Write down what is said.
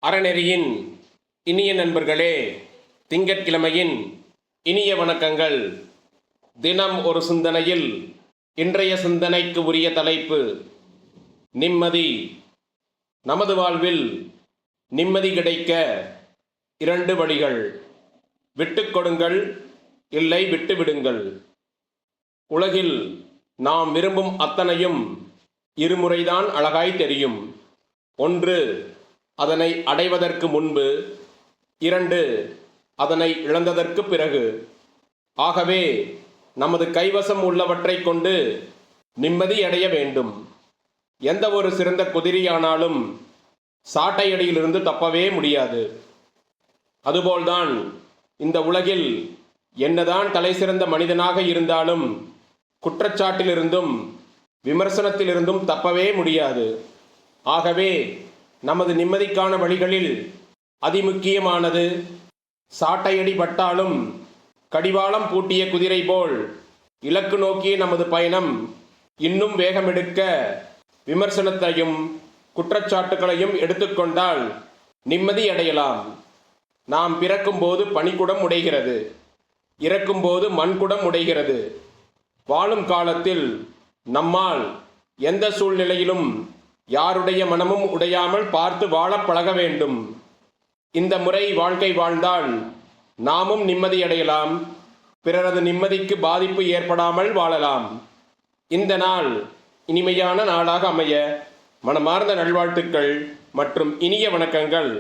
அறநெறியின் இனிய நண்பர்களே, திங்கட்கிழமையின் இனிய வணக்கங்கள். தினம் ஒரு சிந்தனையில் இன்றைய சிந்தனைக்கு உரிய தலைப்பு நிம்மதி. நமது வாழ்வில் நிம்மதி கிடைக்க 2 வழிகள்: விட்டுக் கொடுங்கள், இல்லை விட்டுவிடுங்கள். உலகில் நாம் விரும்பும் அத்தனையும் இருமுறைதான் அழகாய் தெரியும். 1, அதனை அடைவதற்கு முன்பு. 2, அதனை இழந்ததற்கு பிறகு. ஆகவே நமது கைவசம் உள்ளவற்றை கொண்டு நிம்மதி அடைய வேண்டும். எந்த ஒரு சிறந்த குதிரையானாலும் சாட்டையடியிலிருந்து தப்பவே முடியாது. அதுபோல்தான் இந்த உலகில் என்னதான் தலை சிறந்த மனிதனாக இருந்தாலும் குற்றச்சாட்டிலிருந்தும் விமர்சனத்திலிருந்தும் தப்பவே முடியாது. ஆகவே நமது நிம்மதிக்கான வழிகளில் அதிமுக்கியமானது, சாட்டையடி பட்டாலும் கடிவாளம் பூட்டிய குதிரை போல் இலக்கு நோக்கிய நமது பயணம் இன்னும் வேகமெடுக்க விமர்சனத்தையும் குற்றச்சாட்டுகளையும் எடுத்துக்கொண்டால் நிம்மதி அடையலாம். நாம் பிறக்கும்போது பனிக்குடம் உடைகிறது, இறக்கும்போது மண்குடம் உடைகிறது. வாழும் காலத்தில் நம்மால் எந்த சூழ்நிலையிலும் யாருடைய மனமும் உடையாமல் பார்த்து வாழ பழக வேண்டும். இந்த முறை வாழ்க்கை வாழ்ந்தால் நாமும் நிம்மதியடையலாம், பிறரது நிம்மதிக்கு பாதிப்பு ஏற்படாமல் வாழலாம். இந்த நாள் இனிமையான நாளாக அமைய மனமார்ந்த நல்வாழ்த்துக்கள் மற்றும் இனிய வணக்கங்கள்.